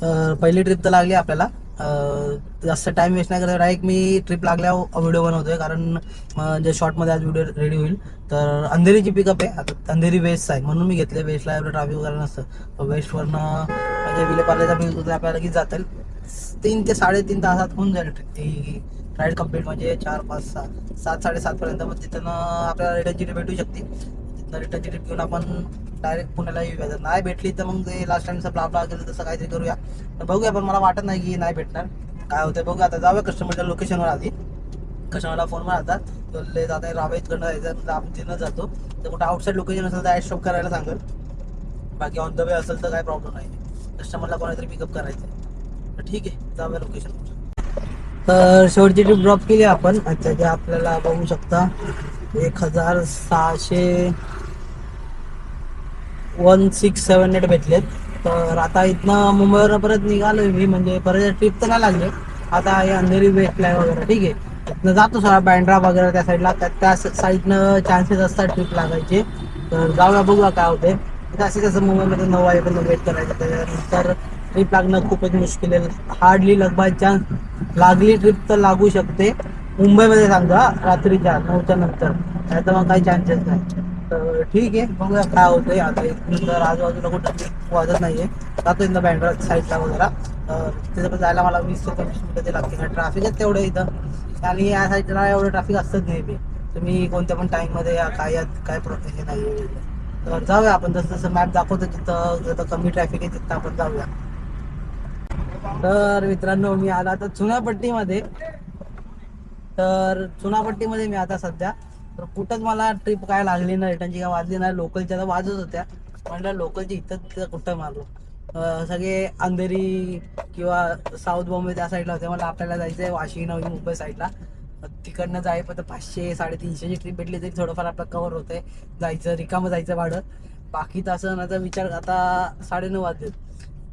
पहिली ट्रिप तर लागली आपल्याला. जास्त टाइम वेस्ट नाही करत, डायरेक्ट मी ट्रिप लागल्यावर व्हिडिओ बनवतोय, कारण जे शॉर्टमध्ये आज व्हिडिओ रेडी होईल. तर अंधेरीची पिकअप आहे. आता अंधेरी वेस्ट आहे म्हणून मी घेतले. वेस्टला एवढं ट्रॅफिक वगैरे नसतं. वेस्टवरनं म्हणजे विलेपार्लेचा बिल आपल्याला लगेच जातील. 3 ते 3.5 तासात होऊन जाईल ती राईड कम्प्लीट. म्हणजे 4, 5, 6, 7, 7:30 मग तिथं आपल्याला रिटर्नची ट्रिप भेटू शकते. तिथनं रिटर्नची ट्रिप घेऊन आपण डायरेक्ट पुण्याला येऊया. जर नाही भेटली तर मग ते लास्ट टाइमचं ब्ला केलं तसं काहीतरी करूया. तर बघूया, पण मला वाटत नाही की नाही भेटणार. काय होतं बघूया. आता जाऊया कस्टमरच्या लोकेशनवर. आधी कस्टमरला फोन मारतात, तर जाता रावेतकडनं जायचं, आपण तिथं जातो. तर कुठं आउटसाईड लोकेशन असेल तर ॲड स्टॉप करायला सांगेल. बाकी ऑन द वे असेल तर काय प्रॉब्लेम नाही. कस्टमरला कोणातरी पिकअप करायचं आहे तर ठीक आहे, जाऊया लोकेशनवर. तर शेवटची ट्रिप ड्रॉप केली आपण. अच्छा, जे आपल्याला बघू शकता 1678 भेटलेत. तर आता इथनं मुंबईवर परत निघालो मी, म्हणजे परत ट्रिप तर नाही लागले. आता हे अंधेरी वेस्टला वगैरे ठीक आहे. इथनं जातो सगळा बँड्रा वगैरे त्या साईडला. त्या साईडनं चान्सेस असतात ट्रिप लागायचे. तर जाऊया, बघूया काय होते. असे कसं मुंबईमध्ये 9 वाजेपर्यंत वेट करायचं, त्याच्यानंतर ट्रिप लागणं खूपच मुश्किल आहे. हार्डली लग बाय चान्स लागली ट्रिप तर लागू शकते मुंबईमध्ये, सांगा रात्रीच्या 9च्या नंतर. नाही तर मग काही चान्सेस नाही. तर ठीक आहे, बघूया काय होतंय. आता इथून तर आजूबाजूला कुठं वाजत नाहीये. जातो इथं बँड्रा साईडला वगैरे. तिथं पण जायला मला 20 ते 25 मिनिटं ते लागते. ट्रॅफिक आहे तेवढं इथं, आणि या साईडला एवढं ट्रॅफिक असतंच नाही. मी तुम्ही कोणत्या पण टाईममध्ये या, काय हे नाही. तर जाऊया आपण, जसं जसं मॅप दाखवतो जिथं कमी ट्रॅफिक आहे तिथं आपण जाऊया. तर मित्रांनो, मी आला आता चुनापट्टीमध्ये. तर चुनापट्टीमध्ये मी आता सध्या. तर कुठंच मला ट्रिप काय लागली नाही, रिटर्नची काय वाजली नाही. लोकलच्या तर वाजत होत्या. म्हटलं लोकलची इथं कुठं मारलो. सगळे अंधेरी किंवा साऊथ बॉम्बे त्या साईडला होते. मला आपल्याला जायचं आहे वाशी, नवी मुंबई साईडला. तिकडनं जाय पण 500 350ची ट्रिप भेटली तरी थोडंफार आपलं कव्हर होतंय. जायचं रिकामं जायचं भाडं. बाकी तसं ना तर विचार, आता 9:30 वाजले.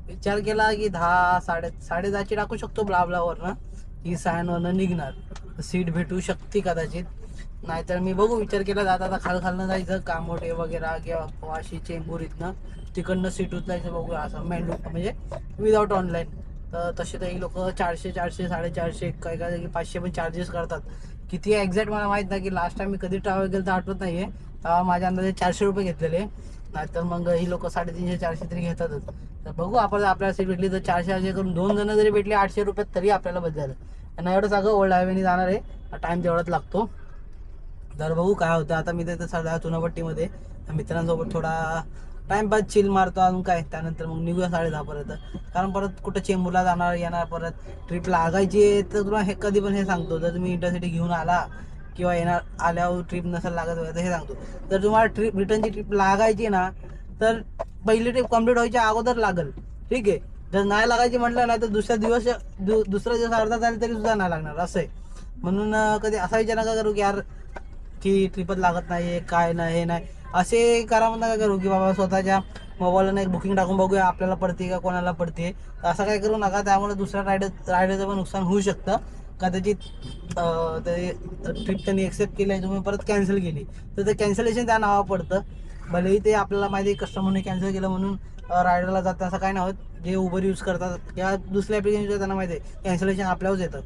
विचार केला की 10 साडे 10ची टाकू शकतो ब्लावरनं, ही सायनवरनं निघणार. सीट भेटू शकते कदाचित. नाहीतर मी बघू, विचार केला जाता आता खालनं जायचं कामोठे वगैरे किंवा वाशी चेंबूर इथनं तिकडनं सीट उचलायचं. बघूया असं मेंढू म्हणजे विदाऊट ऑनलाईन. तर तसे तर ही लोक 400 450 काय 500 पण चार्जेस करतात. किती एक्झॅक्ट मला माहीत नाही, की लास्ट टाइम मी कधी ट्रॅव्हल केलं तर आठवत नाहीये. तेव्हा माझ्या अंदाजे 400 रुपये घेतलेले. नाहीतर मग ही लोक 350 400 तरी घेतातच. तर बघू, आपल्याला सीट भेटली तर 400 करून 2 जण जरी भेटले 800 रुपयात तरी आपल्याला बस झालं. आणि एवढं सगळं ओल्ड हायवेने जाणार आहे, टाइम तेवढाच लागतो. तर बघू काय होतं. आता मी तिथं सध्या चुनापट्टीमध्ये मित्रांसोबत थोडा टाइमपास चिल मारतो अजून काय. त्यानंतर मग निघूया 10:30 पर्यंत. कारण परत कुठं चेंबूरला जाणार येणार, परत ट्रिप लागायची आहे. तर तुला हे कधी पण हे सांगतो, जर तुम्ही इंटरसिटी घेऊन आला किंवा आल्यावर ट्रिप नसेल लागत वगैरे, तर हे सांगतो, जर तुम्हाला रिटर्नची ट्रिप लागायची ना, तर पहिली ट्रिप कम्प्लीट व्हायच्या अगोदर लागल, ठीक आहे. जर नाही लागायची म्हटलं नाही तर दुसरा दिवस अर्धा झाला तरी सुद्धा नाही लागणार, असं आहे. म्हणून कधी असा विचार नका करू की यार की ट्रिपच लागत नाही, काय नाही हे नाही असे करा. म्हणता काय करू की बाबा स्वतःच्या मोबाईलला एक बुकिंग टाकून बघूया आपल्याला पडते का कोणाला पडते. असं काय करू नका. त्यामुळे दुसऱ्या रायडरचं पण नुकसान होऊ शकतं. कदाचित ते ट्रिप त्यांनी एक्सेप्ट केली आणि तुम्ही परत कॅन्सल केली तर ते कॅन्सलेशन त्या नावावर पडतं. भलेही ते आपल्याला माहिती आहे कस्टमरने कॅन्सल केलं म्हणून रायडरला जातं, असं काय नाही होत. जे उबर यूज करतात किंवा दुसऱ्या ॲप्लिकेशन त्यांना माहिती आहे कॅन्सलेशन आपल्यावरच येतं.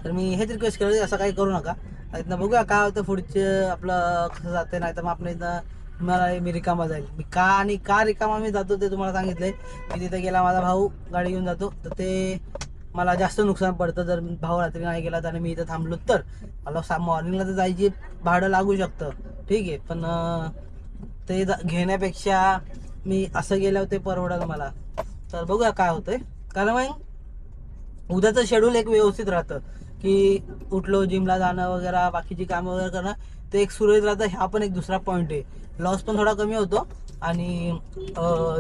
तर मी हेच रिक्वेस्ट केलं, असं काही करू नका. इथनं बघूया काय होतं पुढचं आपलं कसं जाते. नाही तर मग आपण इथं मला मी रिकामा जाईल. मी का रिकामा मी जातो ते तुम्हाला सांगितलंय. मी तिथे गेला, माझा भाऊ गाडी घेऊन जातो, तर ते मला जास्त नुकसान पडतं. जर भाऊ रात्री नाही गेला तर मी इथं थांबलो तर मला मॉर्निंगला तर जायची भाडं लागू शकतं, ठीक आहे. पण ते घेण्यापेक्षा मी असं गेल्यावर ते परवडेल मला. तर बघूया काय होतंय. कारण मग उद्याचं शेड्यूल एक व्यवस्थित राहतं, की उठलो जिमला जाणं वगैरे बाकीची कामं वगैरे करणं ते एक सुरळीत राहतं. हा पण एक दुसरा पॉईंट आहे. लॉस पण थोडा कमी होतो आणि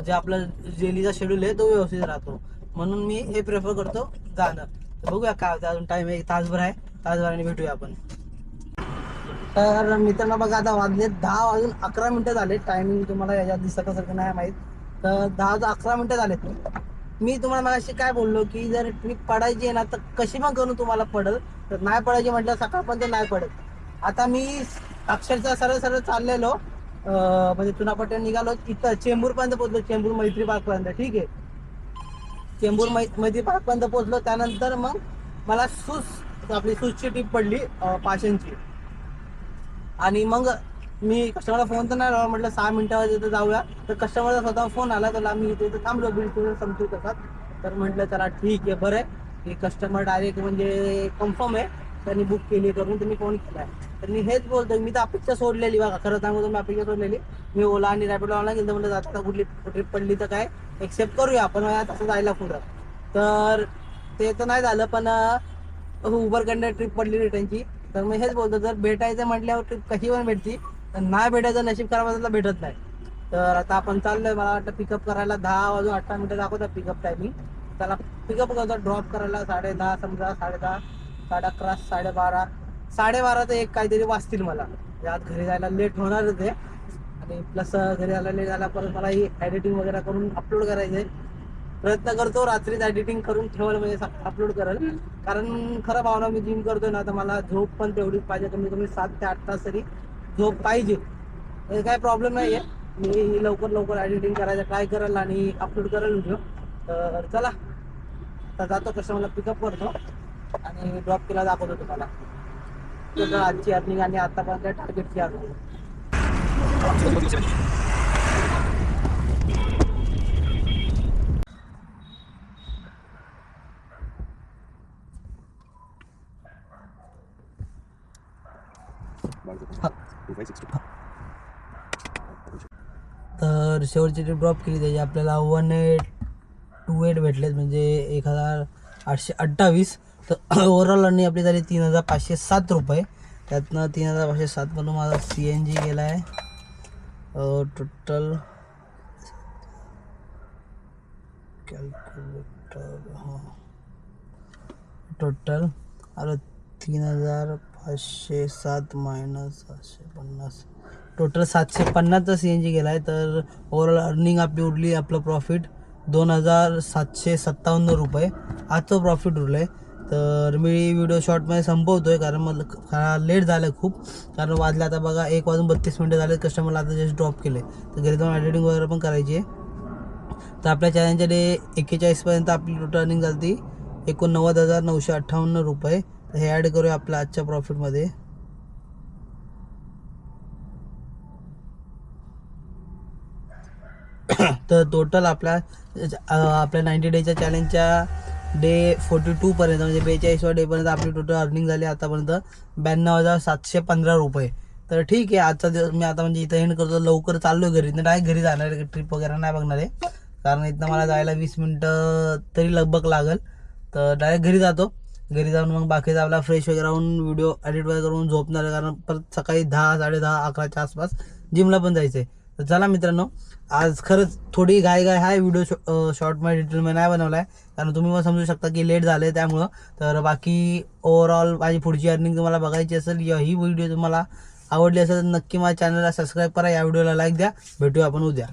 जे आपलं डेलीचा शेड्यूल आहे तो व्यवस्थित राहतो. म्हणून मी हे प्रेफर करतो जाणं. तर बघूया काय होतं. अजून टाईम एक तासभर आहे, तासभराने भेटूया आपण. तर मित्रांनो बघा, आता वाजले 10 वाजून 11 मिनटं झाले. टायमिंग तुम्हाला याच्यात दिसत असेल की नाही माहीत. तर 10 मिनटं झालेत. मी तुम्हाला मगाशी काय बोललो की जर ट्रिप पडायची आहे ना तर कशी मग करून तुम्हाला पडेल. तर नाही पडायची म्हटलं सकाळपर्यंत नाही पडत. आता मी अक्षरशः सरळ सरळ चाललेलो म्हणजे चुनापट्टी निघालो इथं चेंबूरपर्यंत पोहोचलो, चेंबूर मैत्री पार्कपर्यंत. ठीक आहे, चेंबूर मैत्री पार्कपर्यंत पोहोचलो. त्यानंतर मग मला आपली सूसची टीप पडली पाषाणची. आणि मग मी कस्टमरला फोन तर नाही लावला, म्हटलं 6 मिनिटावर तिथं जाऊया. तर कस्टमरचा स्वतः फोन आला, तर मी इथे थांबलो बिलकुल समजू तसाच. तर म्हटलं चला ठीक आहे, बरं आहे की कस्टमर डायरेक्ट म्हणजे कन्फर्म आहे, त्यांनी बुक केली करून, तुम्ही फोन केला आहे. तर मी हेच बोलतो, मी तर अपेक्षा सोडलेली बघा, खरं सांगू तर मी अपेक्षा सोडलेली. मी ओला आणि रॅपिडो ऑनलाईन गेलं, म्हटलं आता कुठली ट्रिप पडली तर काय एक्सेप्ट करूया आपण तसं जायला पुढं. तर ते तर नाही झालं, पण उबरकडनं ट्रिप पडली रिटर्नची. तर मी हेच बोलतो, जर भेटायचं म्हटल्यावर ट्रिप कशी पण भेटती, तर नाही भेटायचं नशीब खराब असेल तर भेटत नाही. तर आता आपण चाललोय, मला वाटतं पिकअप करायला 10 वाजून 18 मिनिटं दाखवतात पिकअप टायमिंग. त्याला पिकअप करतो, ड्रॉप करायला 10:30 समजा, 10:30, 11:30, 12:30, 12:30 तर एक काहीतरी वाजतील मला. आज घरी जायला लेट होणारच आहे. आणि प्लस घरी जायला लेट झाला, परत मला ही एडिटिंग वगैरे करून अपलोड करायचं आहे. प्रयत्न करतो रात्रीच एडिटिंग करून ठेवलं, म्हणजे अपलोड करेल. कारण खरं भावना, मी जिम करतोय ना, तर मला झोप पण तेवढीच पाहिजे, कमीत कमी 7 ते 8 तास तरी झोप पाहिजे. हे काय प्रॉब्लेम नाही आहे, मी लवकर एडिटिंग करायचं ट्राय करेल आणि अपलोड करेल व्हिडिओ. तर चला आता जातो, कस्टमरला पिकअप करतो आणि ड्रॉप केला दाखवतो तुम्हाला. तर आजची अर्निंग आणि आतापर्यंत टार्गेटची अर्निंग. तर शेवटची ट्रिप ड्रॉप केली, त्याची आपल्याला 1828 भेटलेत, म्हणजे 1828. तर ओव्हरऑल अर्निंग आपली झाली 3507 रुपये. त्यातनं 3507 मधून माझा CNG गेला आहे टोटल कॅल्क्युलेटर, टोटल आलं 3507 मायनस 750, टोटल 750चा CNG गेला आहे. तर ओव्हरऑल अर्निंग आपली उरली, आपलं प्रॉफिट 2757 रुपये आजचं प्रॉफिट उरलं आहे. तर मी व्हिडिओ शॉर्टमध्ये संपवतो आहे, कारण मला लेट झालं खूप. कारण वाजले आता बघा 1:32 झाले, कस्टमरला आता जस्ट ड्रॉप केले. तर घरी जाऊन एडिटिंग वगैरे पण करायची आहे. तर आपल्या चॅनलच्या डे 41पर्यंत आपली टोटल अर्निंग झाली 89,958 रुपये. तर हे ॲड करूया आपल्या आजच्या प्रॉफिटमध्ये. तर टोटल आपल्या 90 डेच्या चॅलेंजच्या डे 42 पर्यंत, म्हणजे 42व्या डेपर्यंत आपली टोटल अर्निंग झाली आतापर्यंत 92,715 रुपये. तर ठीक आहे, आजचा दिवस मी आता म्हणजे इथं एंड करतो. लवकर चाललो घरी, तर डायरेक्ट घरी जाणार आहे, ट्रिप वगैरे नाही बघणार आहे. कारण इथनं मला जायला 20 मिनटं तरी लगभग लागेल. तर डायरेक्ट घरी जातो. घरी जाऊन मग बाकीचा आपला फ्रेश वगैरे होऊन व्हिडिओ एडिट वगैरे करून झोपणार आहे, कारण परत सकाळी 10, 10:30, 11च्या आसपास जिमला पण जायचं आहे. तर चला मित्रांनो, आज खरंच थोडी घाई आहे, व्हिडिओ शॉर्टमध्ये डिटेलमध्ये नाही बनवला आहे, कारण तुम्ही पण समजू शकता की लेट झालं आहे त्यामुळं. तर बाकी ओव्हरऑल माझी पुढची अर्निंग तुम्हाला बघायची असेल, या ही व्हिडिओ तुम्हाला आवडली असेल तर नक्की माझ्या चॅनलला सबस्क्राईब करा, या व्हिडिओला लाईक द्या. भेटूया आपण उद्या.